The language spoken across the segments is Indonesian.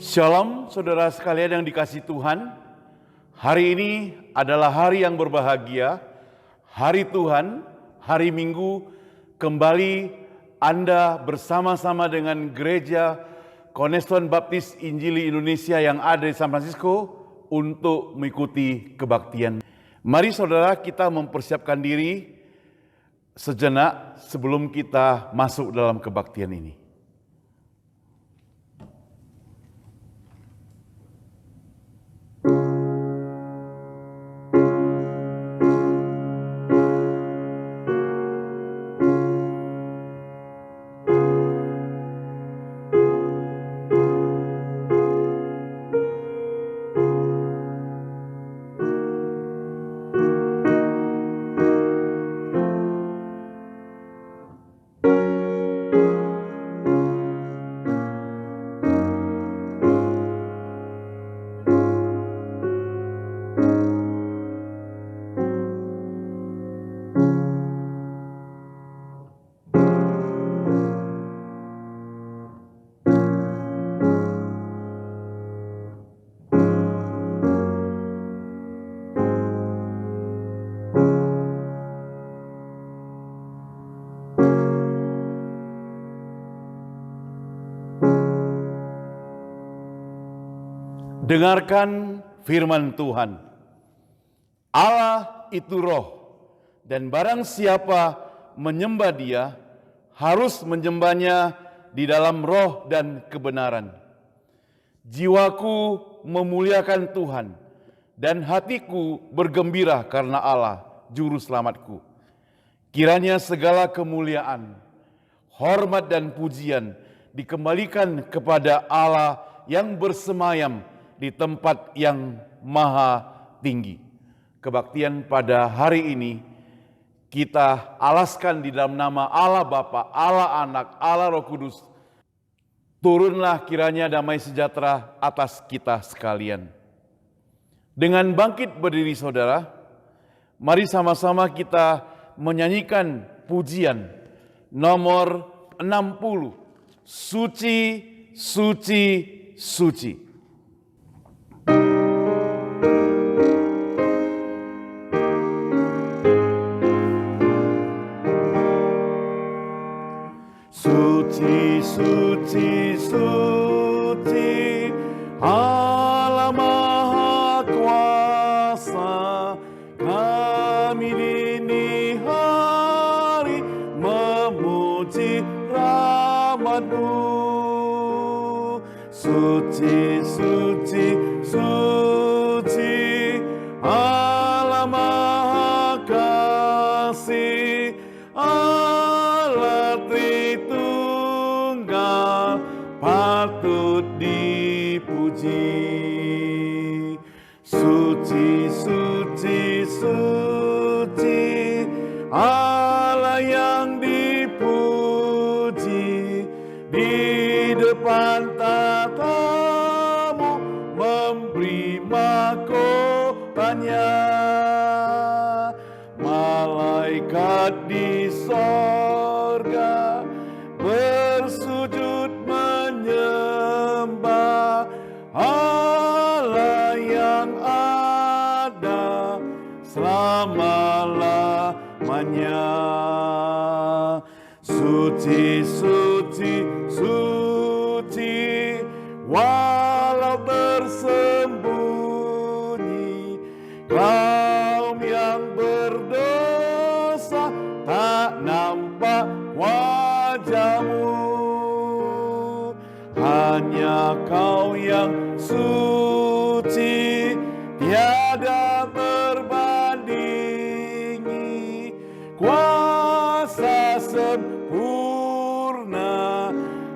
Shalom saudara sekalian yang dikasihi Tuhan. Hari ini adalah hari yang berbahagia, hari Tuhan, hari Minggu. Kembali Anda bersama-sama dengan Gereja Cornerstone Baptis Injili Indonesia yang ada di San Francisco untuk mengikuti kebaktian. Mari saudara kita mempersiapkan diri sejenak sebelum kita masuk dalam kebaktian ini. Dengarkan firman Tuhan. Allah itu roh, dan barang siapa menyembah Dia harus menyembahnya di dalam roh dan kebenaran. Jiwaku memuliakan Tuhan, dan hatiku bergembira karena Allah, juru selamatku. Kiranya segala kemuliaan, hormat dan pujian dikembalikan kepada Allah yang bersemayam di tempat yang maha tinggi. Kebaktian pada hari ini kita alaskan di dalam nama Allah Bapa, Allah Anak, Allah Roh Kudus. Turunlah kiranya damai sejahtera atas kita sekalian. Dengan bangkit berdiri saudara, mari sama-sama kita menyanyikan pujian nomor 60. Suci, suci, suci. Suci, suci, suci, Allah Maha Kuasa. Kami dini hari memuji rahmat-Mu. Suci, suci, suci, Allah Maha Kasih. Allah Tritunggal patut dipuji. Suci, suci, suci, Allah yang dipuji. Di depan tatamu memberi mahkotanya. Malaikat di sorga bersujud menyembah Allah yang ada selama-lamanya. Suci, suci, suci, walau tersembunyi, kaum yang berdosa tak nampak wajah-Mu. Hanya Kau yang suci, tiada terbandingi. Kuasa sempurna,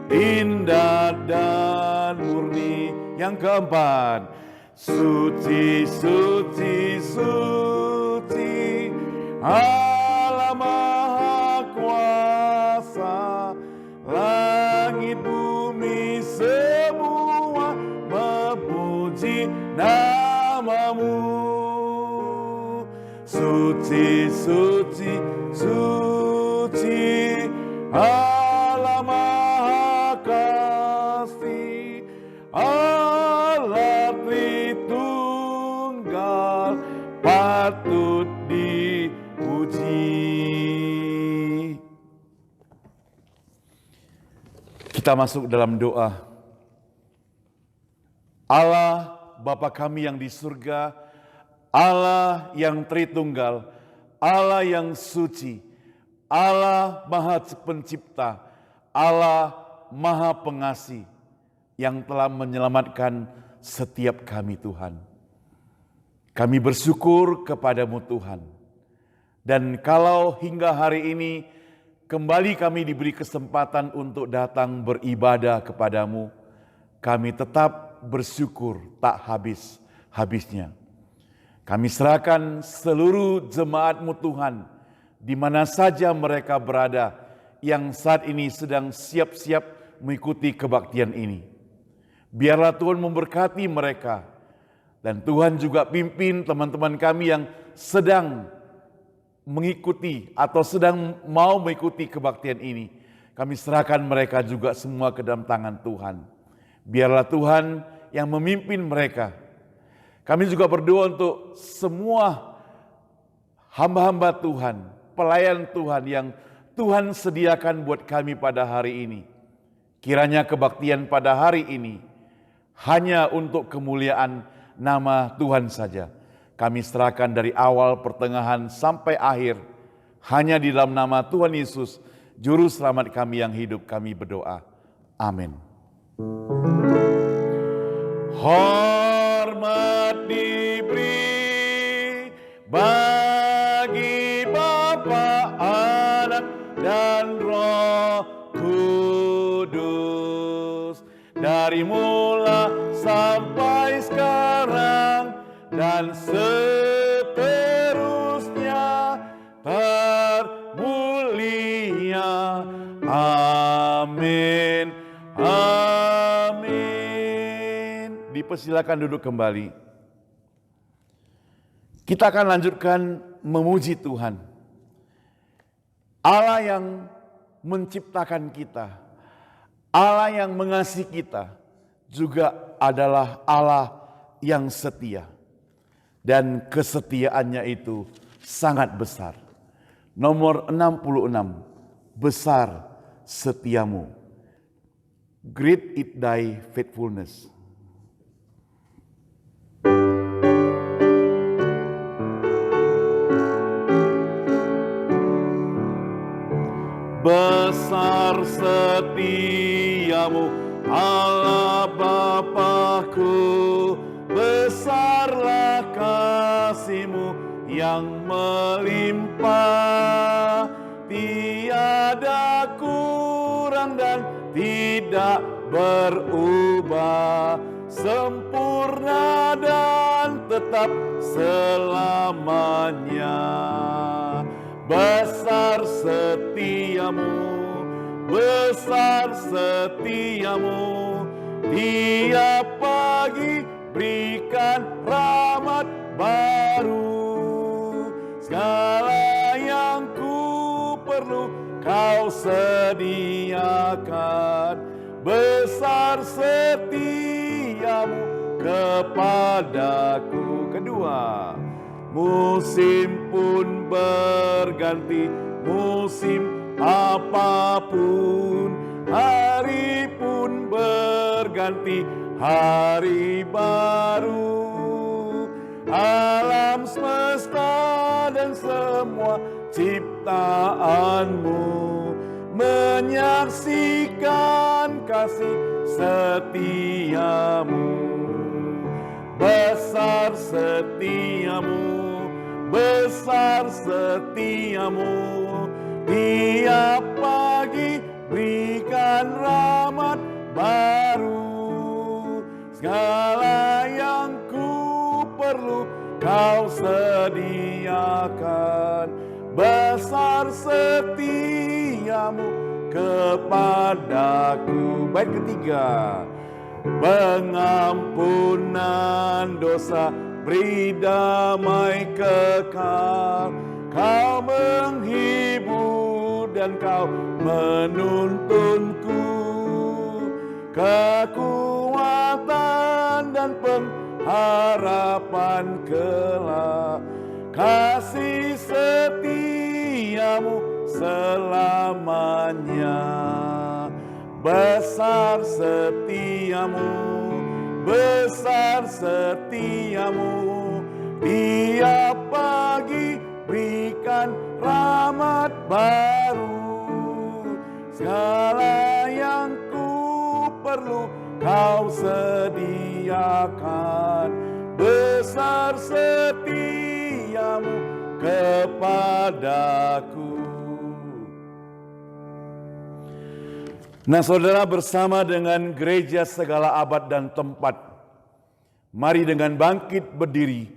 indah dan murni. Yang keempat, suci, suci, suci, Allah Maha Kuasa. Langit bumi semua memuji nama-Mu. Suci, suci, suci, Allah Maha Kasih. Kita masuk dalam doa. Allah Bapa kami yang di surga, Allah yang Tritunggal, Allah yang suci, Allah Maha Pencipta, Allah Maha Pengasih, yang telah menyelamatkan setiap kami Tuhan. Kami bersyukur kepadamu Tuhan. Dan kalau hingga hari ini kembali kami diberi kesempatan untuk datang beribadah kepadamu, kami tetap bersyukur tak habis-habisnya. Kami serahkan seluruh jemaat-Mu Tuhan, di mana saja mereka berada, yang saat ini sedang siap-siap mengikuti kebaktian ini. Biarlah Tuhan memberkati mereka, dan Tuhan juga pimpin teman-teman kami yang sedang mengikuti atau sedang mau mengikuti kebaktian ini. Kami serahkan mereka juga semua ke dalam tangan Tuhan. Biarlah Tuhan yang memimpin mereka. Kami juga berdoa untuk semua hamba-hamba Tuhan, pelayan Tuhan yang Tuhan sediakan buat kami pada hari ini. Kiranya kebaktian pada hari ini hanya untuk kemuliaan nama Tuhan saja. Kami serahkan dari awal, pertengahan, sampai akhir. Hanya di dalam nama Tuhan Yesus, Juru Selamat kami yang hidup, kami berdoa. Amin. Hormat diberi bagi Bapa, Anak, dan Roh Kudus, dari mula sampai sekarang dan seterusnya termulia. Amin. Amin. Dipersilakan duduk kembali. Kita akan lanjutkan memuji Tuhan. Allah yang menciptakan kita, Allah yang mengasihi kita, juga adalah Allah yang setia. Dan kesetiaannya itu sangat besar. Nomor 66, besar setiamu. Great is thy faithfulness. Besar setiamu Allah Bapa-Ku, besarlah kasih-Mu yang melimpah, tiada kurang dan tidak berubah, sempurna dan tetap selamanya. Besar setiamu, besar setiamu, tiap pagi berikan rahmat baru. Segala yang ku perlu kau sediakan, besar setiamu kepadaku. Kedua, musim pun berganti, musim apapun, hari pun berganti, hari baru. Alam semesta dan semua ciptaanmu menyaksikan kasih setiamu. Besar setiamu, besar setiamu, tiap pagi berikan rahmat baru. Segala yang ku perlu kau sediakan, besar setiamu kepadaku. Bait ketiga, pengampunan dosa, beri damai kekal, kau menghibur dan kau menuntunku, kekuatan dan pengharapan kelak, kasih setiamu selamanya. besar setiamu, besar setiamu. Tiap pagi berikan rahmat baru, segala yang ku perlu kau sediakan. Besar setiamu kepadaku. Nah saudara, bersama dengan gereja segala abad dan tempat, mari dengan bangkit berdiri,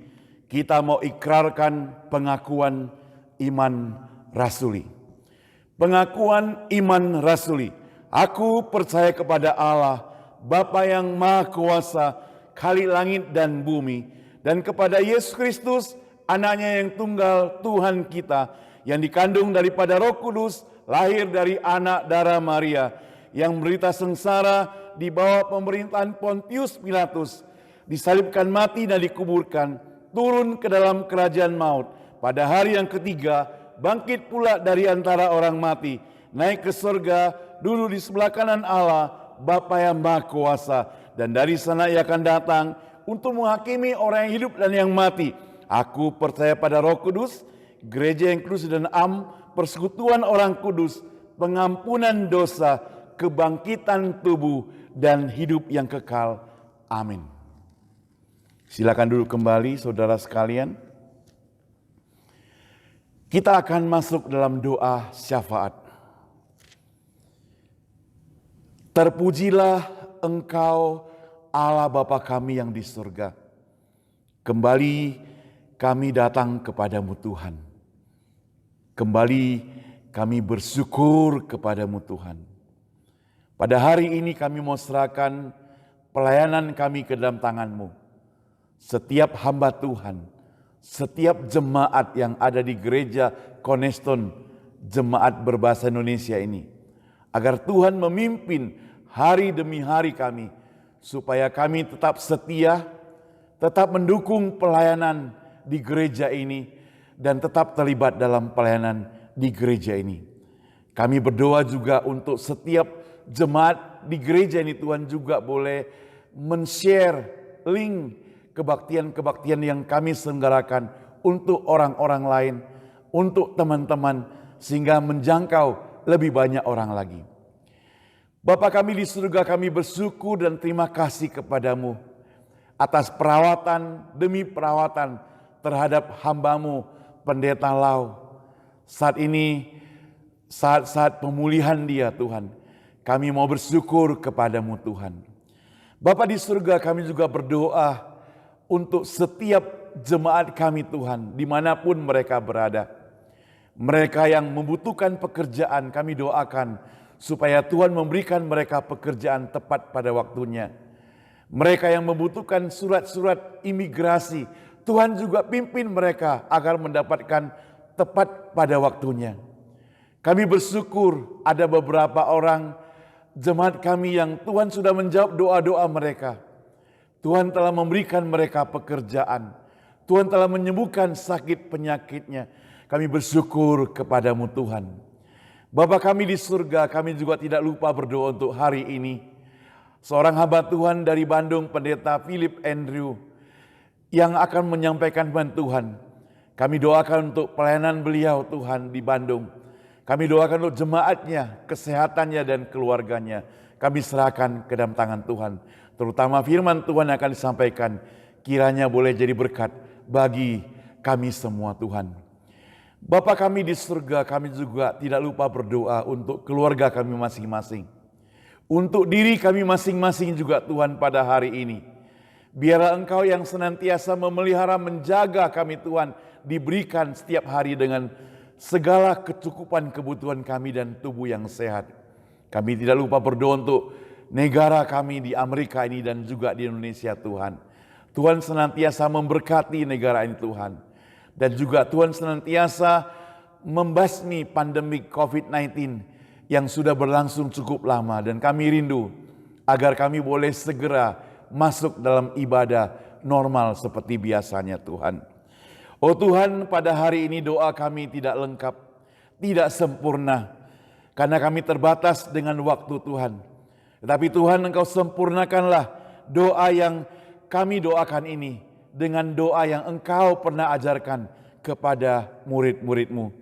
kita mau ikrarkan pengakuan iman rasuli. Pengakuan iman rasuli. Aku percaya kepada Allah, Bapa yang Maha Kuasa, Khalik langit dan bumi, dan kepada Yesus Kristus, anaknya yang tunggal, Tuhan kita, yang dikandung daripada Roh Kudus, lahir dari anak darah Maria, yang menderita sengsara di bawah pemerintahan Pontius Pilatus, disalibkan, mati dan dikuburkan, turun ke dalam kerajaan maut. Pada hari yang ketiga, bangkit pula dari antara orang mati, naik ke surga, duduk di sebelah kanan Allah, Bapa yang Maha Kuasa, dan dari sana ia akan datang untuk menghakimi orang yang hidup dan yang mati. Aku percaya pada Roh Kudus, gereja yang kudus dan persekutuan orang kudus, pengampunan dosa, kebangkitan tubuh, dan hidup yang kekal. Amin. Silakan duduk kembali saudara sekalian. Kita akan masuk dalam doa syafaat. Terpujilah Engkau Allah Bapa kami yang di surga. Kembali kami datang kepadamu Tuhan. Kembali kami bersyukur kepadamu Tuhan. Pada hari ini kami mau serahkan pelayanan kami ke dalam tangan-Mu. Setiap hamba Tuhan, setiap jemaat yang ada di gereja Cornerstone, jemaat berbahasa Indonesia ini, agar Tuhan memimpin hari demi hari kami, supaya kami tetap setia, tetap mendukung pelayanan di gereja ini, dan tetap terlibat dalam pelayanan di gereja ini. Kami berdoa juga untuk setiap jemaat di gereja ini, Tuhan juga boleh men-share link kebaktian-kebaktian yang kami selenggarakan untuk orang-orang lain, untuk teman-teman, sehingga menjangkau lebih banyak orang lagi. Bapa kami di surga, kami bersyukur dan terima kasih kepadamu atas perawatan demi perawatan terhadap hamba-Mu Pendeta Lau. Saat ini, saat-saat pemulihan dia Tuhan, kami mau bersyukur kepadamu Tuhan. Bapa di surga, kami juga berdoa untuk setiap jemaat kami Tuhan, dimanapun mereka berada. Mereka yang membutuhkan pekerjaan, kami doakan supaya Tuhan memberikan mereka pekerjaan tepat pada waktunya. Mereka yang membutuhkan surat-surat imigrasi, Tuhan juga pimpin mereka agar mendapatkan tepat pada waktunya. Kami bersyukur ada beberapa orang jemaat kami yang Tuhan sudah menjawab doa-doa mereka. Tuhan telah memberikan mereka pekerjaan. Tuhan telah menyembuhkan sakit penyakitnya. Kami bersyukur kepadamu Tuhan. Bapa kami di surga, kami juga tidak lupa berdoa untuk hari ini. Seorang hamba Tuhan dari Bandung, Pendeta Philip Andrew, yang akan menyampaikan bantuan. Kami doakan untuk pelayanan beliau Tuhan di Bandung. Kami doakan untuk jemaatnya, kesehatannya dan keluarganya. Kami serahkan ke dalam tangan Tuhan. Terutama firman Tuhan akan disampaikan, kiranya boleh jadi berkat bagi kami semua Tuhan. Bapa kami di surga, kami juga tidak lupa berdoa untuk keluarga kami masing-masing. Untuk diri kami masing-masing juga Tuhan pada hari ini. Biarlah Engkau yang senantiasa memelihara, menjaga kami Tuhan, diberikan setiap hari dengan segala kecukupan kebutuhan kami dan tubuh yang sehat. Kami tidak lupa berdoa untuk negara kami di Amerika ini dan juga di Indonesia Tuhan. Tuhan senantiasa memberkati negara ini Tuhan. Dan juga Tuhan senantiasa membasmi pandemi COVID-19 yang sudah berlangsung cukup lama. Dan kami rindu agar kami boleh segera masuk dalam ibadah normal seperti biasanya Tuhan. Oh Tuhan, pada hari ini doa kami tidak lengkap, tidak sempurna. Karena kami terbatas dengan waktu Tuhan. Tetapi Tuhan, Engkau sempurnakanlah doa yang kami doakan ini dengan doa yang Engkau pernah ajarkan kepada murid-murid-Mu.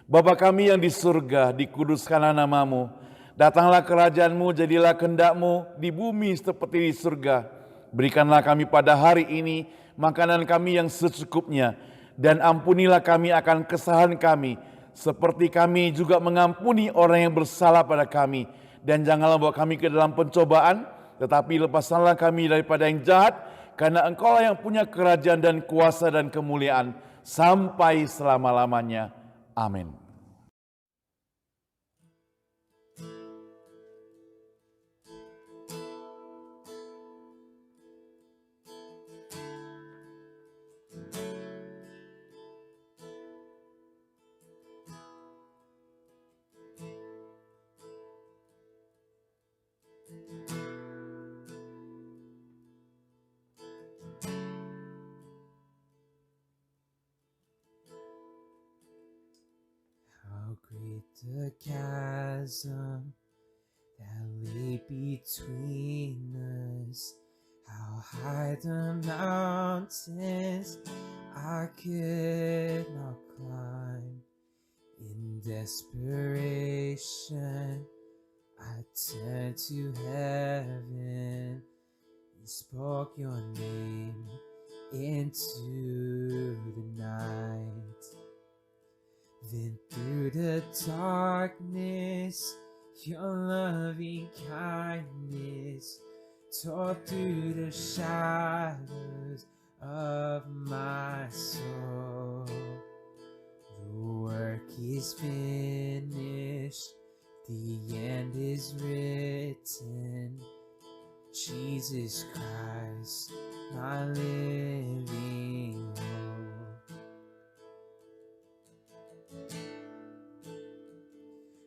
Bapa kami yang di surga, dikuduskanlah nama-Mu. Datanglah kerajaan-Mu, jadilah kehendak-Mu di bumi seperti di surga. Berikanlah kami pada hari ini makanan kami yang secukupnya, dan ampunilah kami akan kesalahan kami, seperti kami juga mengampuni orang yang bersalah pada kami. Dan janganlah bawa kami ke dalam pencobaan, tetapi lepaskanlah kami daripada yang jahat, karena Engkau yang punya kerajaan dan kuasa dan kemuliaan sampai selama-lamanya. Amin. How great the chasm that lay between us, how high the mountains I could not climb. In desperation, I turned to heaven and spoke your name into the night. Then through the darkness, your loving kindness tore through the shadows of my soul. The work is finished, the end is written. Jesus Christ, my living hope.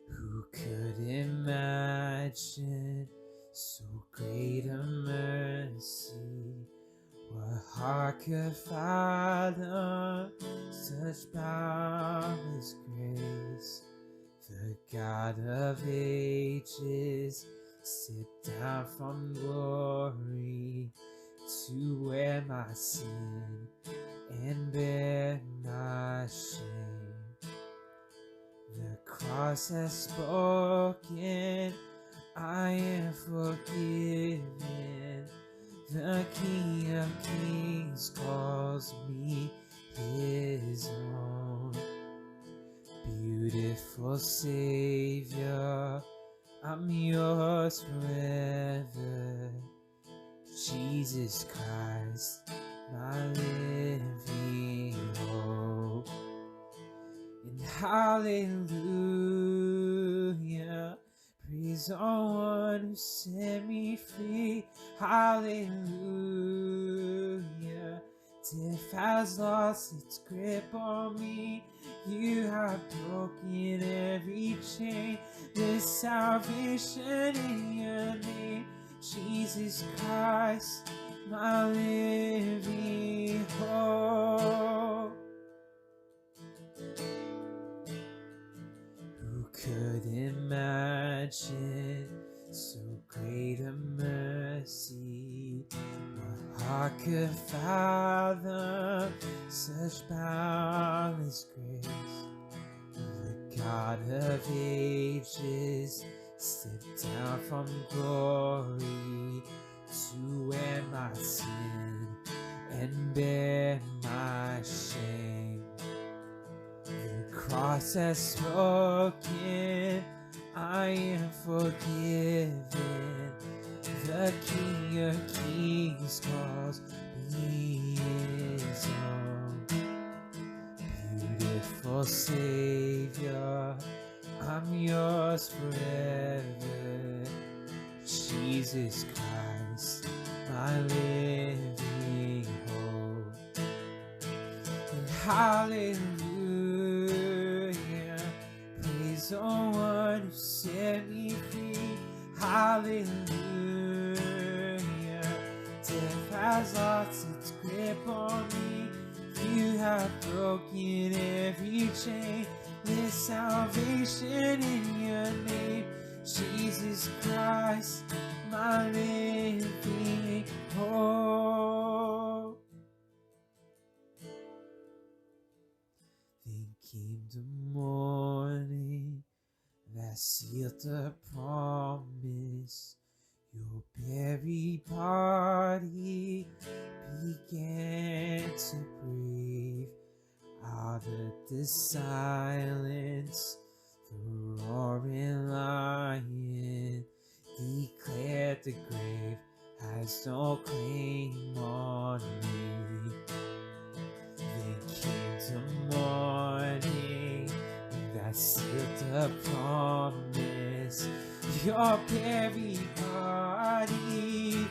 Who could imagine so great a mercy? What heart could fathom such boundless grace? The God of ages stepped down from glory to wear my sin and bear my shame. The cross has spoken, I am forgiven. The King of Kings calls me his own. Beautiful Savior, I'm yours forever. Jesus Christ, my living hope. And hallelujah, praise the one who set me free. Hallelujah, death has lost its grip on me. You have broken every chain. There's salvation in your name, Jesus Christ, my living hope. Who could imagine so great a mercy? What heart could fathom such boundless grace? The God of ages stepped down from glory to wear my sin and bear my shame. The cross has spoken, I am forgiven. The King of Kings calls me his own. Beautiful Savior, I'm yours forever. Jesus Christ, my living hope. And hallelujah, praise the one who set me free. Hallelujah, death has lost its grip on me. You have broken every chain. There's salvation in your name, Jesus Christ, my living hope. Then came the morning that sealed the promise. Your very body began to breathe out of the silence. The roaring lion declared the grave has no claim on me. Then came the morning that sealed the promise. Your very body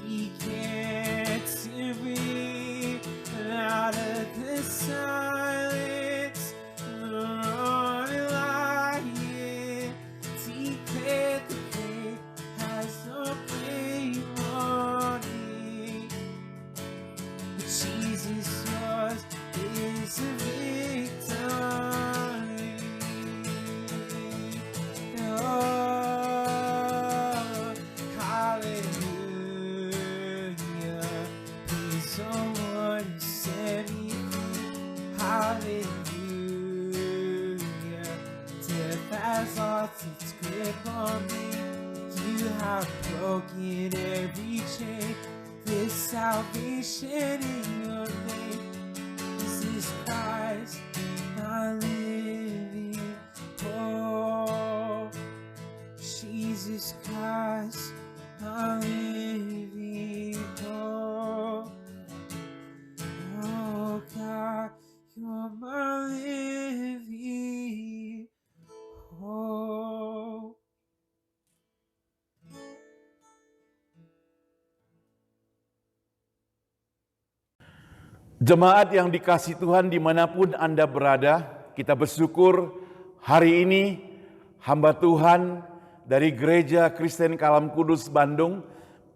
began to breathe out of the silence. The roaring lion declared the grave has no claim on me. Jesus, yours is a victory. Has lost its grip on me. You have broken every chain. There's salvation in your name. Jesus Christ, my living hope. Jesus Christ, my living hope. Oh God, you're my living hope. Jemaat yang dikasihi Tuhan dimanapun Anda berada, kita bersyukur hari ini hamba Tuhan dari Gereja Kristen Kalam Kudus Bandung,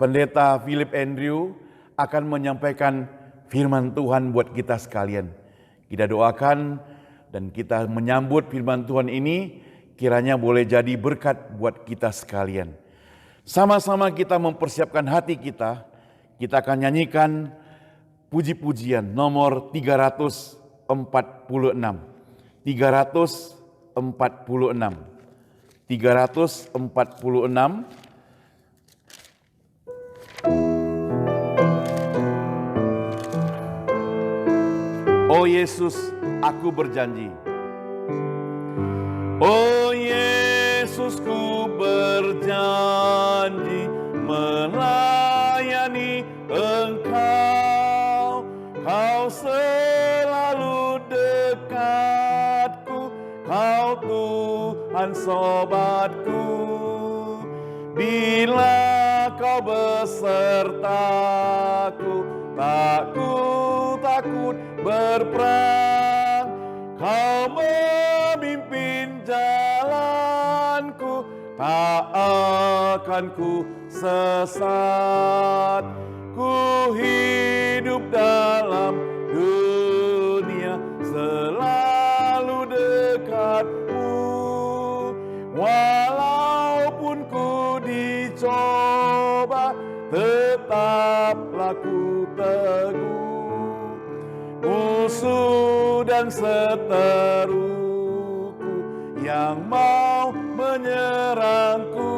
Pendeta Philip Andrew akan menyampaikan firman Tuhan buat kita sekalian. Kita doakan dan kita menyambut firman Tuhan ini kiranya boleh jadi berkat buat kita sekalian. Sama-sama kita mempersiapkan hati kita akan nyanyikan puji-pujian nomor 346. 346. 346. Oh Yesus, aku berjanji. Oh Yesus, ku berjanji melayani Engkau. Kau selalu dekatku, Kau Tuhan sobatku. Bila Kau besertaku, tak ku takut berperang. Kau memimpin jalanku, tak akan ku sesat. Ku hidup dalam dunia selalu dekatmu. Walaupun ku dicoba, tetaplah ku teguh. Musuh dan seteruku yang mau menyerangku,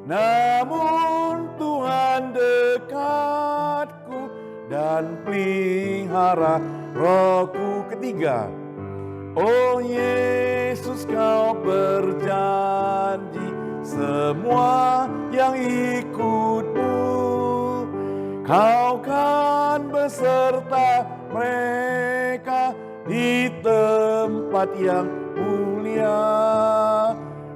namun Tuhan dekatku dan pelihara rohku. Ketiga, oh Yesus, Kau berjanji semua yang ikutmu, Kau kan beserta mereka di tempat yang mulia.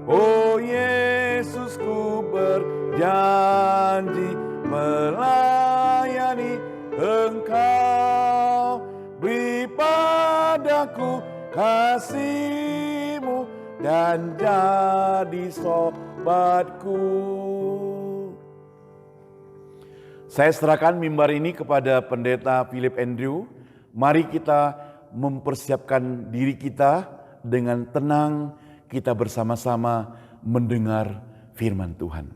Oh Yesus, ku berjanji melayani Engkau. Beri padaku kasih-Mu dan jadi sobatku. Saya serahkan mimbar ini kepada Pendeta Philip Andrew. Mari kita mempersiapkan diri kita dengan tenang, kita bersama-sama mendengar firman Tuhan.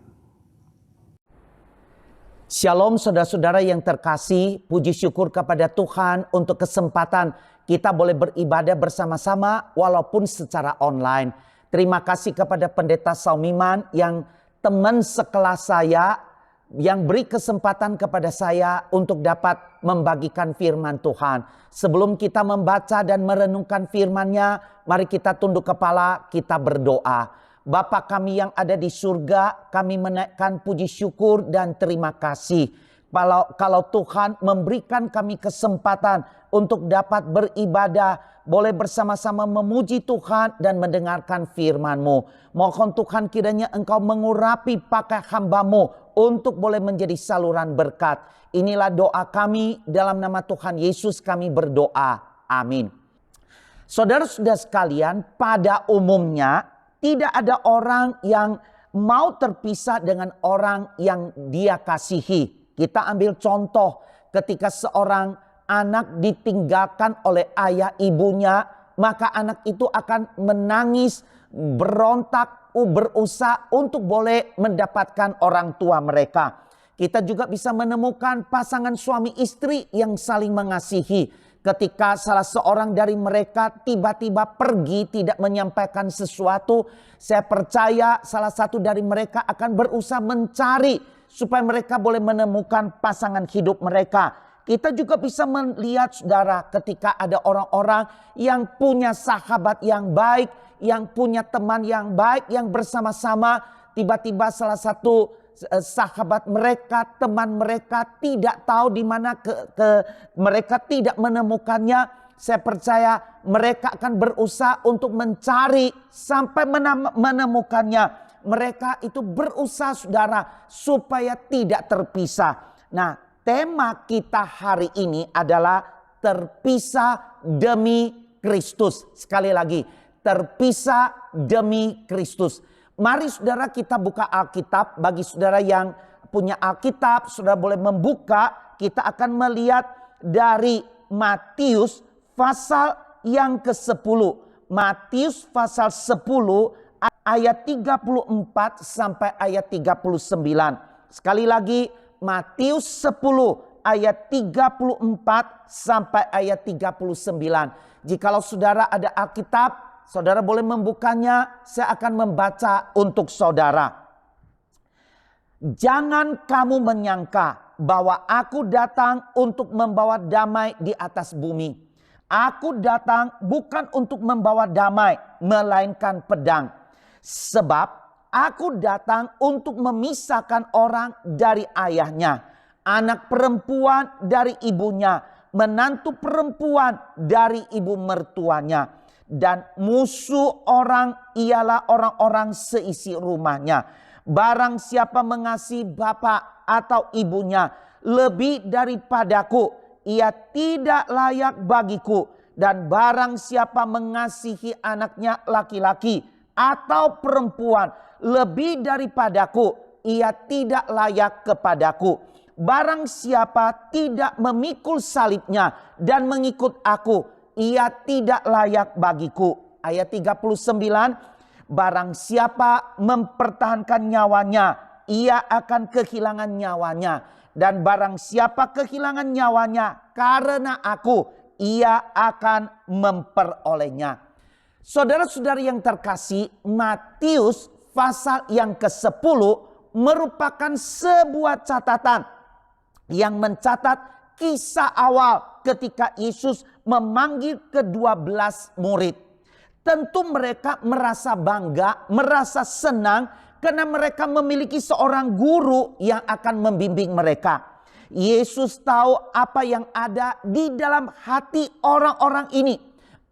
Shalom saudara-saudara yang terkasih, puji syukur kepada Tuhan untuk kesempatan kita boleh beribadah bersama-sama walaupun secara online. Terima kasih kepada Pendeta Saumiman yang teman sekelas saya yang beri kesempatan kepada saya untuk dapat membagikan firman Tuhan. Sebelum kita membaca dan merenungkan firman-Nya, mari kita tunduk kepala, kita berdoa. Bapa kami yang ada di surga, kami menaikkan puji syukur dan terima kasih. Kalau Tuhan memberikan kami kesempatan untuk dapat beribadah, boleh bersama-sama memuji Tuhan dan mendengarkan firman-Mu. Mohon Tuhan kiranya Engkau mengurapi pakai hamba-Mu untuk boleh menjadi saluran berkat. Inilah doa kami, dalam nama Tuhan Yesus kami berdoa. Amin. Saudara-saudara sekalian, pada umumnya tidak ada orang yang mau terpisah dengan orang yang dia kasihi. Kita ambil contoh ketika seorang anak ditinggalkan oleh ayah ibunya, maka anak itu akan menangis, berontak, berusaha untuk boleh mendapatkan orang tua mereka. Kita juga bisa menemukan pasangan suami istri yang saling mengasihi. Ketika salah seorang dari mereka tiba-tiba pergi tidak menyampaikan sesuatu, saya percaya salah satu dari mereka akan berusaha mencari supaya mereka boleh menemukan pasangan hidup mereka. Kita juga bisa melihat saudara ketika ada orang-orang yang punya sahabat yang baik, yang punya teman yang baik, yang bersama-sama tiba-tiba salah satu sahabat mereka, teman mereka tidak tahu di mana mereka tidak menemukannya. Saya percaya mereka akan berusaha untuk mencari sampai menemukannya. Mereka itu berusaha saudara supaya tidak terpisah. Nah, tema kita hari ini adalah terpisah demi Kristus. Sekali lagi, terpisah demi Kristus. Mari saudara kita buka Alkitab. Bagi saudara yang punya Alkitab, saudara boleh membuka. Kita akan melihat dari Matius pasal yang ke-10. Matius pasal 10 ayat 34 sampai ayat 39. Sekali lagi, Matius 10 ayat 34 sampai ayat 39. Jikalau saudara ada Alkitab, saudara boleh membukanya, saya akan membaca untuk saudara. Jangan kamu menyangka bahwa aku datang untuk membawa damai di atas bumi. Aku datang bukan untuk membawa damai, melainkan pedang. Sebab aku datang untuk memisahkan orang dari ayahnya, anak perempuan dari ibunya, menantu perempuan dari ibu mertuanya. Dan musuh orang ialah orang-orang seisi rumahnya. Barang siapa mengasihi bapa atau ibunya lebih daripadaku, ia tidak layak bagiku. Dan barang siapa mengasihi anaknya laki-laki atau perempuan lebih daripadaku, ia tidak layak kepadaku. Barang siapa tidak memikul salibnya dan mengikut aku, ia tidak layak bagiku. Ayat 39, barang siapa mempertahankan nyawanya, ia akan kehilangan nyawanya. Dan barang siapa kehilangan nyawanya karena aku, ia akan memperolehnya. Saudara-saudari yang terkasih, Matius pasal yang ke-10 merupakan sebuah catatan yang mencatat kisah awal ketika Yesus memanggil ke-12 murid. Tentu mereka merasa bangga, merasa senang karena mereka memiliki seorang guru yang akan membimbing mereka. Yesus tahu apa yang ada di dalam hati orang-orang ini.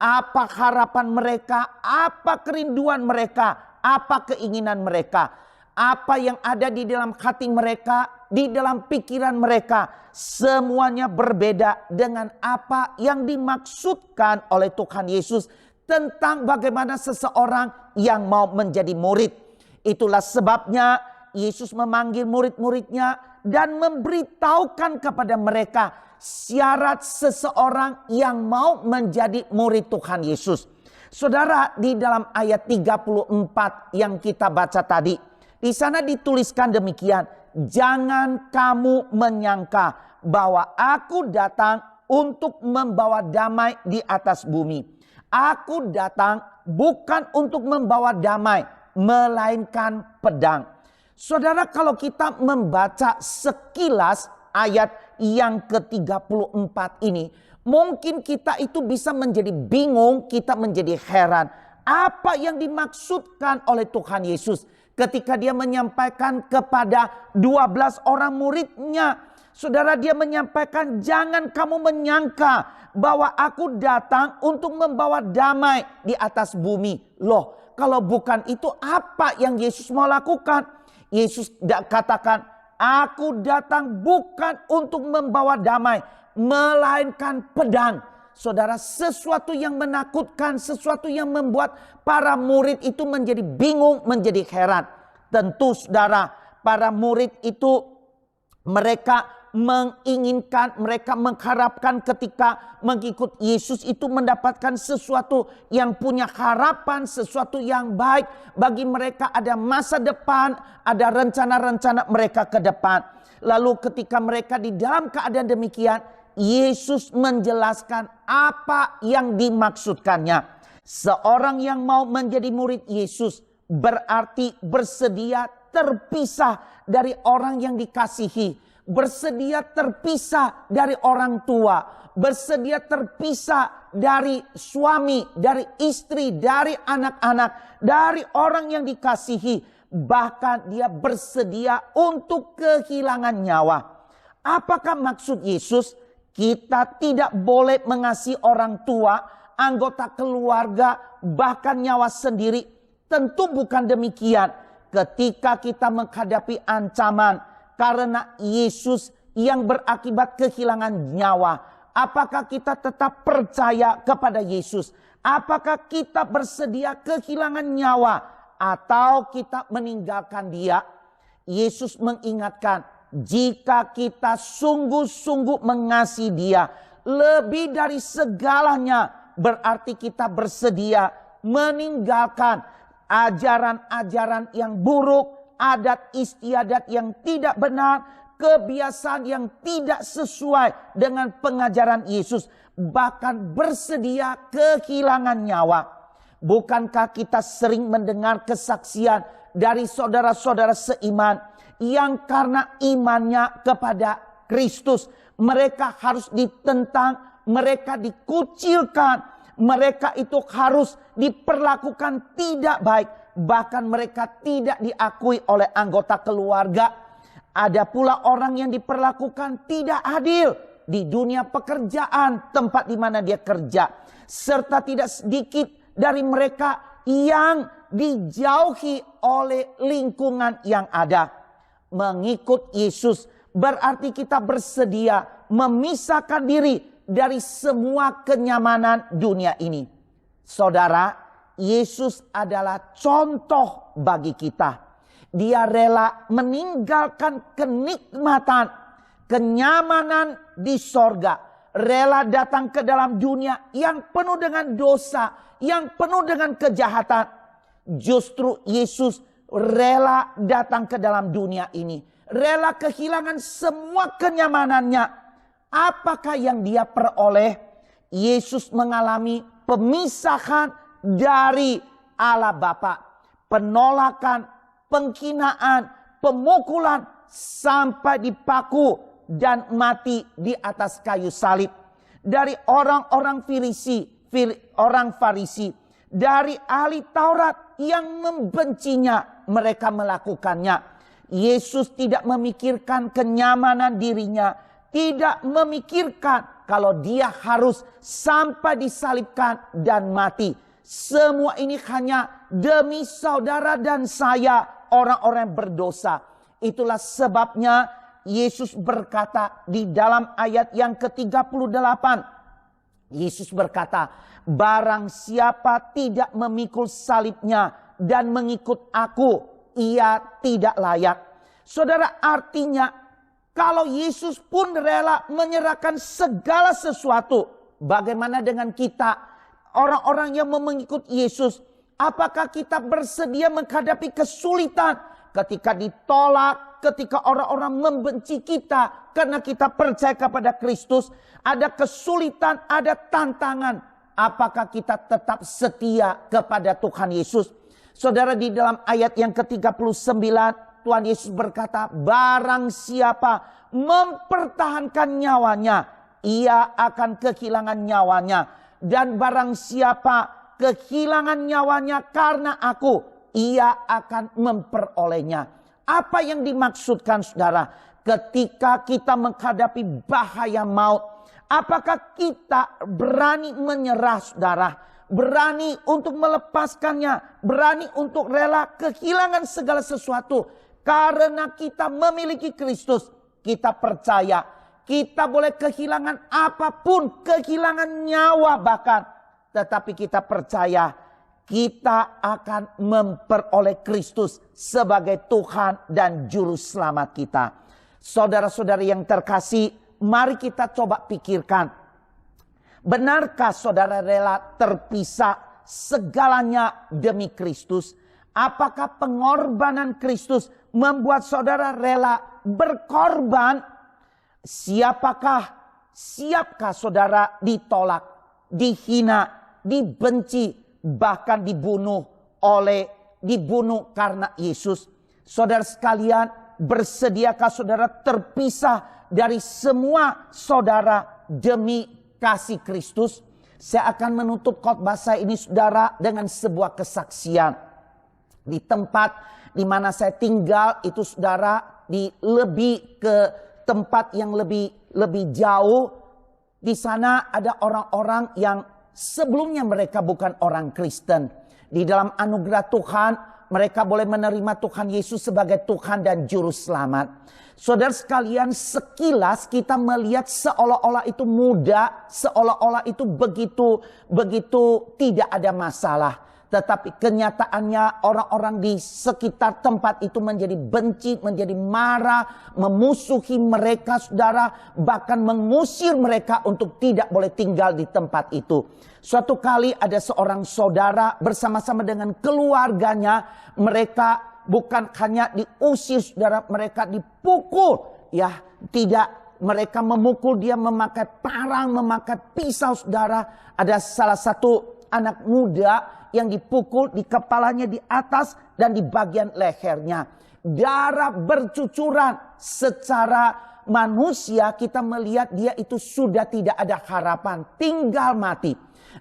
Apa harapan mereka, apa kerinduan mereka, apa keinginan mereka. Apa yang ada di dalam hati mereka, di dalam pikiran mereka. Semuanya berbeda dengan apa yang dimaksudkan oleh Tuhan Yesus tentang bagaimana seseorang yang mau menjadi murid. Itulah sebabnya Yesus memanggil murid-muridnya dan memberitahukan kepada mereka syarat seseorang yang mau menjadi murid Tuhan Yesus. Saudara, di dalam ayat 34 yang kita baca tadi, di sana dituliskan demikian, jangan kamu menyangka bahwa aku datang untuk membawa damai di atas bumi. Aku datang bukan untuk membawa damai, melainkan pedang. Saudara, kalau kita membaca sekilas ayat yang ke-34 ini, mungkin kita itu bisa menjadi bingung, kita menjadi heran. Apa yang dimaksudkan oleh Tuhan Yesus ketika dia menyampaikan kepada 12 orang muridnya. Saudara, dia menyampaikan, jangan kamu menyangka bahwa aku datang untuk membawa damai di atas bumi. Loh, kalau bukan itu apa yang Yesus mau lakukan? Yesus katakan, aku datang bukan untuk membawa damai, melainkan pedang. Saudara, sesuatu yang menakutkan, sesuatu yang membuat para murid itu menjadi bingung, menjadi heran. Tentu saudara, para murid itu mereka menginginkan, mereka mengharapkan ketika mengikut Yesus itu mendapatkan sesuatu yang punya harapan, sesuatu yang baik. Bagi mereka ada masa depan, ada rencana-rencana mereka ke depan. Lalu ketika mereka di dalam keadaan demikian, Yesus menjelaskan apa yang dimaksudkannya. Seorang yang mau menjadi murid Yesus berarti bersedia terpisah dari orang yang dikasihi. Bersedia terpisah dari orang tua, bersedia terpisah dari suami, dari istri, dari anak-anak, dari orang yang dikasihi. Bahkan dia bersedia untuk kehilangan nyawa. Apakah maksud Yesus? Kita tidak boleh mengasihi orang tua, anggota keluarga, bahkan nyawa sendiri. Tentu bukan demikian. Ketika kita menghadapi ancaman karena Yesus yang berakibat kehilangan nyawa, apakah kita tetap percaya kepada Yesus? Apakah kita bersedia kehilangan nyawa atau kita meninggalkan dia? Yesus mengingatkan, jika kita sungguh-sungguh mengasihi dia lebih dari segalanya, berarti kita bersedia meninggalkan ajaran-ajaran yang buruk, adat istiadat yang tidak benar, kebiasaan yang tidak sesuai dengan pengajaran Yesus, bahkan bersedia kehilangan nyawa. Bukankah kita sering mendengar kesaksian dari saudara-saudara seiman yang karena imannya kepada Kristus, mereka harus ditentang, mereka dikucilkan, mereka itu harus diperlakukan tidak baik. Bahkan mereka tidak diakui oleh anggota keluarga. Ada pula orang yang diperlakukan tidak adil di dunia pekerjaan, tempat di mana dia kerja. Serta tidak sedikit dari mereka yang dijauhi oleh lingkungan yang ada. Mengikut Yesus berarti kita bersedia memisahkan diri dari semua kenyamanan dunia ini. Saudara, Yesus adalah contoh bagi kita. Dia rela meninggalkan kenikmatan, kenyamanan di sorga. Rela datang ke dalam dunia yang penuh dengan dosa, yang penuh dengan kejahatan. Justru Yesus rela datang ke dalam dunia ini. Rela kehilangan semua kenyamanannya. Apakah yang dia peroleh? Yesus mengalami pemisahan dari Allah Bapa, penolakan, penghinaan, pemukulan sampai dipaku dan mati di atas kayu salib. Dari orang-orang Farisi, dari ahli Taurat yang membencinya, mereka melakukannya. Yesus tidak memikirkan kenyamanan dirinya, tidak memikirkan kalau dia harus sampai disalibkan dan mati. Semua ini hanya demi saudara dan saya, orang-orang yang berdosa. Itulah sebabnya Yesus berkata di dalam ayat yang ke-38. Yesus berkata, barang siapa tidak memikul salibnya dan mengikut aku, ia tidak layak. Saudara, artinya kalau Yesus pun rela menyerahkan segala sesuatu, bagaimana dengan kita? Orang-orang yang mengikut Yesus, apakah kita bersedia menghadapi kesulitan ketika ditolak, ketika orang-orang membenci kita karena kita percaya kepada Kristus, ada kesulitan, ada tantangan. Apakah kita tetap setia kepada Tuhan Yesus? Saudara, di dalam ayat yang ke-39, Tuhan Yesus berkata, barang siapa mempertahankan nyawanya, ia akan kehilangan nyawanya. Dan barang siapa kehilangan nyawanya karena aku, ia akan memperolehnya. Apa yang dimaksudkan, saudara? Ketika kita menghadapi bahaya maut, apakah kita berani menyerah, saudara? Berani untuk melepaskannya, berani untuk rela kehilangan segala sesuatu. Karena kita memiliki Kristus, kita percaya kita boleh kehilangan apapun, kehilangan nyawa bahkan. Tetapi kita percaya kita akan memperoleh Kristus sebagai Tuhan dan Juru Selamat kita. Saudara-saudari yang terkasih, mari kita coba pikirkan. Benarkah saudara rela terpisah segalanya demi Kristus? Apakah pengorbanan Kristus membuat saudara rela berkorban? Siapkah saudara ditolak, dihina, dibenci, bahkan dibunuh karena Yesus? Saudara sekalian, bersediakah saudara terpisah dari semua saudara demi kasih Kristus? Saya akan menutup khotbah saya ini, saudara, dengan sebuah kesaksian. Di tempat di mana saya tinggal itu, saudara, lebih ke tempat yang lebih jauh. Di sana ada orang-orang yang sebelumnya mereka bukan orang Kristen. Di dalam anugerah Tuhan, mereka boleh menerima Tuhan Yesus sebagai Tuhan dan Juru Selamat. Saudara sekalian, sekilas kita melihat seolah-olah itu mudah, seolah-olah itu begitu tidak ada masalah. Tetapi kenyataannya orang-orang di sekitar tempat itu menjadi benci, menjadi marah, memusuhi mereka, saudara, bahkan mengusir mereka untuk tidak boleh tinggal di tempat itu. Suatu kali ada seorang saudara bersama-sama dengan keluarganya, mereka bukan hanya diusir, saudara, mereka dipukul. Ya, tidak, mereka memukul dia memakai parang, memakai pisau, saudara. Ada salah satu anak muda yang dipukul di kepalanya di atas dan di bagian lehernya. Darah bercucuran. Secara manusia kita melihat dia itu sudah tidak ada harapan, tinggal mati.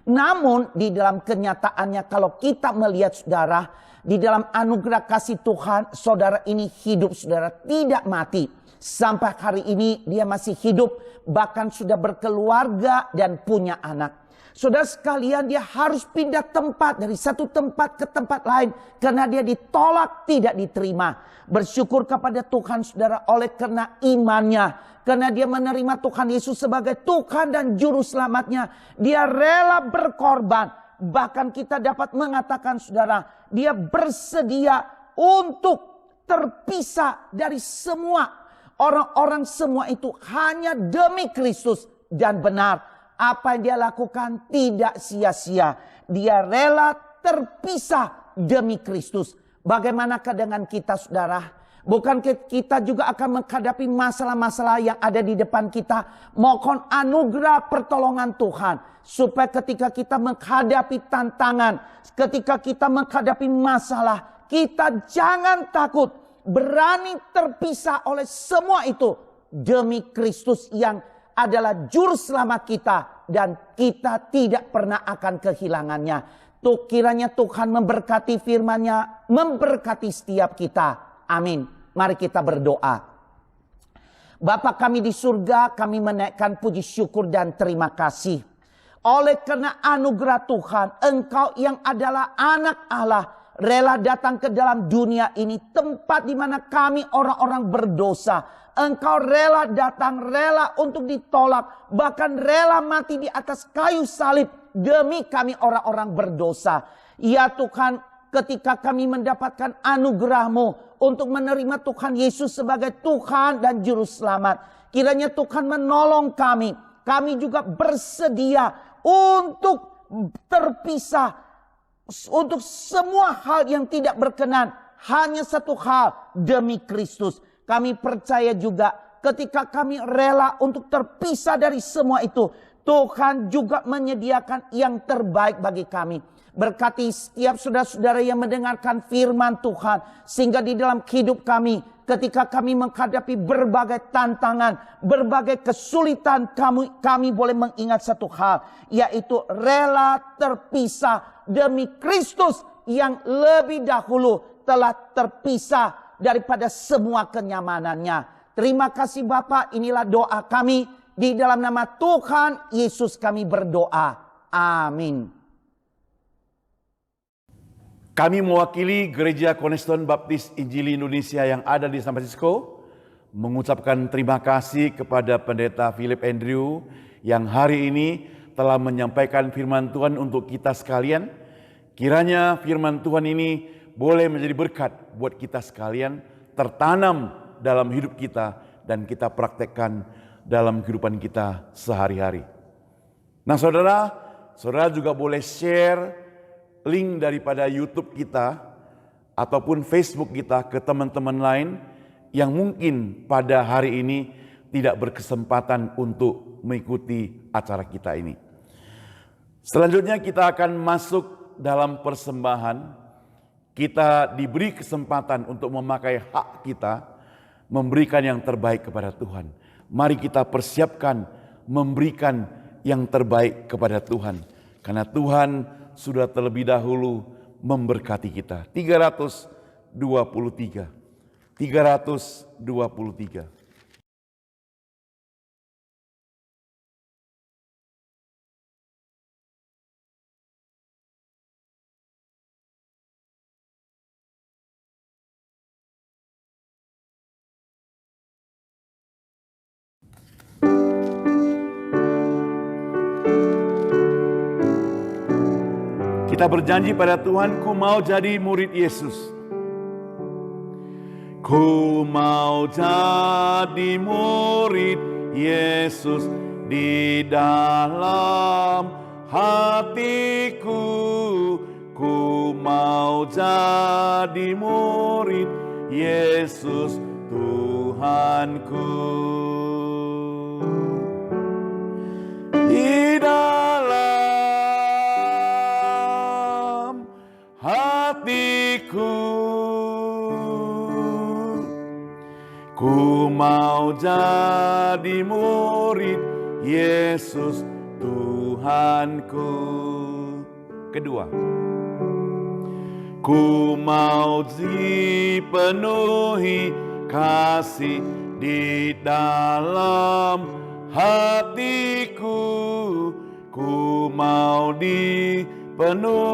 Namun di dalam kenyataannya kalau kita melihat, saudara, di dalam anugerah kasih Tuhan, saudara ini hidup, saudara, tidak mati. Sampai hari ini dia masih hidup, bahkan sudah berkeluarga dan punya anak. Saudara sekalian, dia harus pindah tempat dari satu tempat ke tempat lain karena dia ditolak, tidak diterima. Bersyukur kepada Tuhan, saudara, oleh karena imannya, karena dia menerima Tuhan Yesus sebagai Tuhan dan Juru Selamatnya, dia rela berkorban. Bahkan kita dapat mengatakan, saudara, dia bersedia untuk terpisah dari semua orang-orang semua itu hanya demi Kristus. Dan benar, apa yang dia lakukan tidak sia-sia. Dia rela terpisah demi Kristus. Bagaimanakah dengan kita, saudara? Bukan kita juga akan menghadapi masalah-masalah yang ada di depan kita. Mohon anugerah pertolongan Tuhan. Supaya ketika kita menghadapi tantangan, ketika kita menghadapi masalah, kita jangan takut. Berani terpisah oleh semua itu demi Kristus yang adalah Juru Selamat kita, dan kita tidak pernah akan kehilangannya. Tuh, kiranya Tuhan memberkati firman-Nya, memberkati setiap kita. Amin. Mari kita berdoa. Bapa kami di surga, kami menaikkan puji syukur dan terima kasih. Oleh karena anugerah Tuhan, Engkau yang adalah anak Allah, rela datang ke dalam dunia ini, tempat di mana kami orang-orang berdosa. Engkau rela datang, rela untuk ditolak, bahkan rela mati di atas kayu salib demi kami orang-orang berdosa. Ya Tuhan, ketika kami mendapatkan anugerah-Mu untuk menerima Tuhan Yesus sebagai Tuhan dan Juru Selamat, kiranya Tuhan menolong kami. Kami juga bersedia untuk terpisah untuk semua hal yang tidak berkenan. Hanya satu hal, demi Kristus. Kami percaya juga ketika kami rela untuk terpisah dari semua itu, Tuhan juga menyediakan yang terbaik bagi kami. Berkati setiap saudara-saudara yang mendengarkan firman Tuhan, sehingga di dalam hidup kami, ketika kami menghadapi berbagai tantangan, berbagai kesulitan, kami boleh mengingat satu hal, yaitu rela terpisah demi Kristus yang lebih dahulu telah terpisah daripada semua kenyamanannya. Terima kasih Bapa, inilah doa kami. Di dalam nama Tuhan Yesus kami berdoa. Amin. Kami mewakili Gereja Cornerstone Baptis Injili Indonesia yang ada di San Francisco mengucapkan terima kasih kepada Pendeta Philip Andrew yang hari ini telah menyampaikan firman Tuhan untuk kita sekalian. Kiranya firman Tuhan ini boleh menjadi berkat buat kita sekalian, tertanam dalam hidup kita dan kita praktekkan dalam kehidupan kita sehari-hari. Nah saudara juga boleh share link daripada YouTube kita ataupun Facebook kita ke teman-teman lain yang mungkin pada hari ini tidak berkesempatan untuk mengikuti acara kita ini. Selanjutnya kita akan masuk dalam persembahan. Kita diberi kesempatan untuk memakai hak kita, memberikan yang terbaik kepada Tuhan. Mari kita persiapkan memberikan yang terbaik kepada Tuhan. Karena Tuhan sudah terlebih dahulu memberkati kita. 323. Kita berjanji pada Tuhan, ku mau jadi murid Yesus. Ku mau jadi murid Yesus di dalam hatiku. Ku mau jadi murid Yesus Tuhanku. Di dalam hatiku, ku mau jadi murid Yesus Tuhanku. Kedua, ku mau dipenuhi kasih di dalam hatiku. Ku mau dipenuhi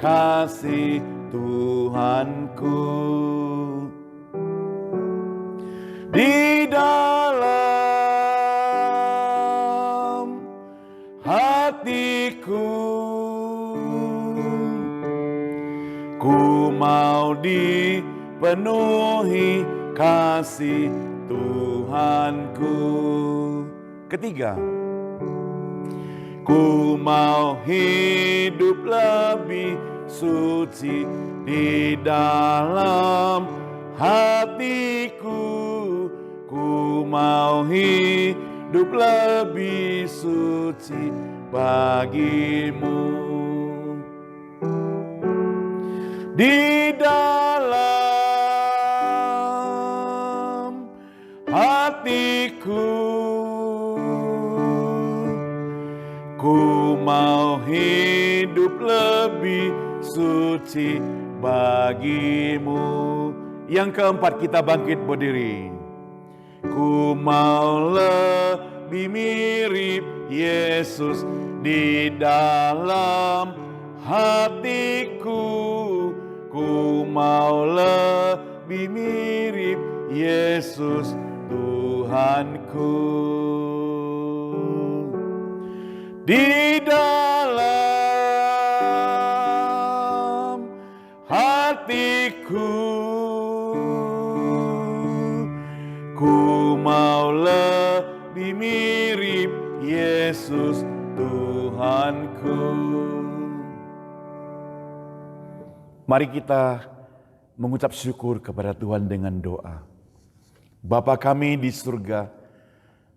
kasih Tuhanku. Di dalam hatiku, ku mau dipenuhi kasih Tuhanku. Ketiga, ku mau hidup lebih suci di dalam hatiku. Ku mau hidup lebih suci bagimu. Di dalam hatiku, ku mau hidup lebih suci bagimu. Yang keempat, kita bangkit berdiri. Ku mau lebih mirip Yesus di dalam hatiku. Ku mau lebih mirip Yesus Tuhanku. Di dalam hatiku, ku mau lebih mirip Yesus Tuhanku. Mari kita mengucap syukur kepada Tuhan dengan doa. Bapa kami di surga,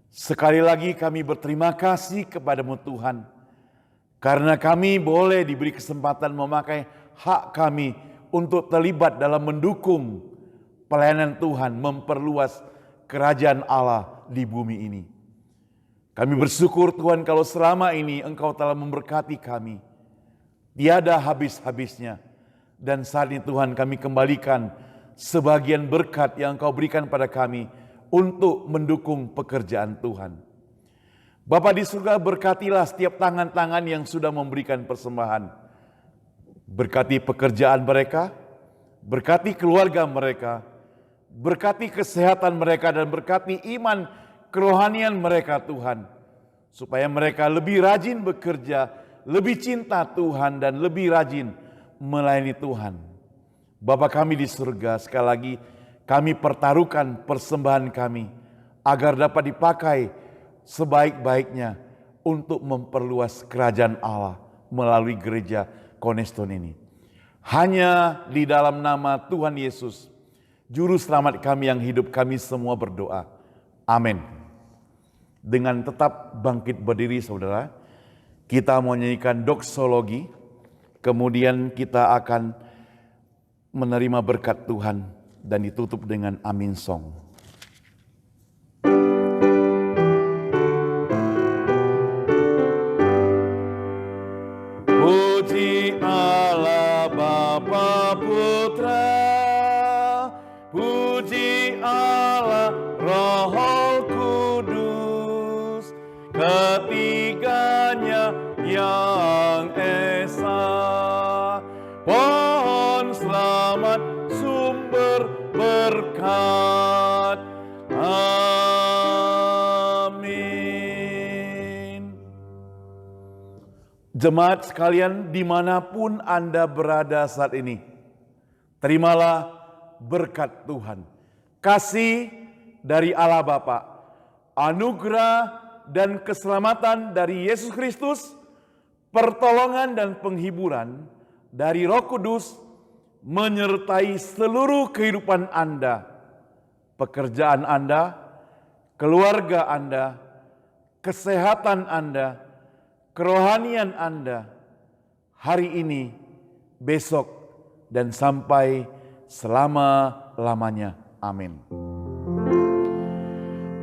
sekali lagi kami berterima kasih kepadamu Tuhan, karena kami boleh diberi kesempatan memakai hak kami untuk terlibat dalam mendukung pelayanan Tuhan, memperluas kerajaan Allah di bumi ini. Kami bersyukur Tuhan kalau selama ini Engkau telah memberkati kami, tiada habis-habisnya. Dan saat ini Tuhan kami kembalikan sebagian berkat yang Engkau berikan pada kami untuk mendukung pekerjaan Tuhan. Bapa di surga, berkatilah setiap tangan-tangan yang sudah memberikan persembahan. Berkati pekerjaan mereka, berkati keluarga mereka, berkati kesehatan mereka, dan berkati iman kerohanian mereka Tuhan. Supaya mereka lebih rajin bekerja, lebih cinta Tuhan, dan lebih rajin melayani Tuhan. Bapa kami di surga, sekali lagi kami pertaruhkan persembahan kami agar dapat dipakai sebaik-baiknya untuk memperluas kerajaan Allah melalui gereja Cornerstone ini. Hanya di dalam nama Tuhan Yesus, Juru Selamat kami yang hidup, kami semua berdoa. Amin. Dengan tetap bangkit berdiri saudara, kita mau nyanyikan doksologi, kemudian kita akan menerima berkat Tuhan dan ditutup dengan Amin Song. Puji Allah Bapa Putra, puji Allah Roh Kudus, ketiganya yang esa. Pohon selamat sumber berkat. Amin. Jemaat sekalian, dimanapun Anda berada saat ini, terimalah berkat Tuhan, kasih dari Allah Bapa, anugerah dan keselamatan dari Yesus Kristus, pertolongan dan penghiburan dari Roh Kudus menyertai seluruh kehidupan Anda, pekerjaan Anda, keluarga Anda, kesehatan Anda, kerohanian Anda, hari ini, besok, dan sampai selama-lamanya. Amin.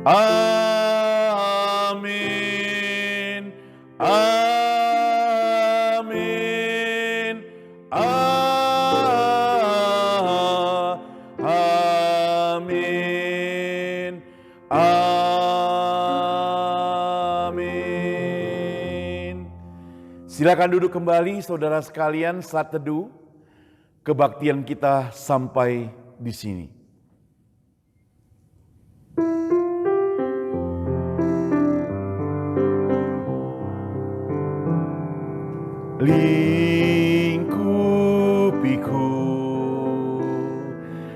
Amin. Amin. Amin. Amin. Silakan duduk kembali saudara sekalian, saat teduh kebaktian kita sampai di sini. Lingkupiku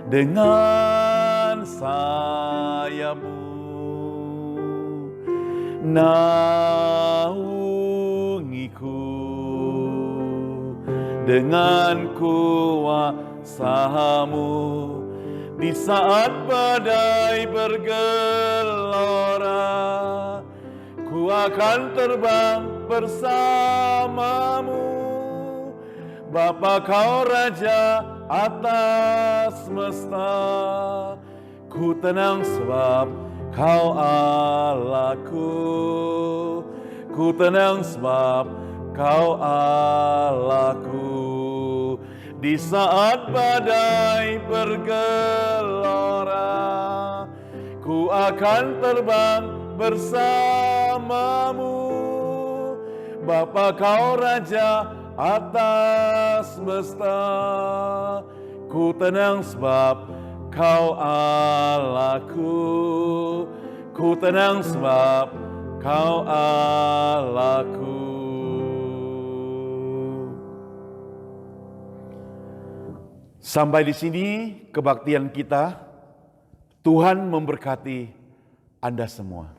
dengan sayapmu, naungiku dengan kuasa-Mu. Di saat badai bergelora, ku akan terbang bersamamu. Bapa Kau Raja atas semesta, ku tenang sebab Kau Allahku. Ku tenang sebab Kau Allahku. Di saat badai bergelora, ku akan terbang bersamamu. Bapa Kau Raja atas semesta, ku tenang sebab Kau Allahku. Ku tenang sebab Kau Allahku. Sampai di sini kebaktian kita. Tuhan memberkati Anda semua.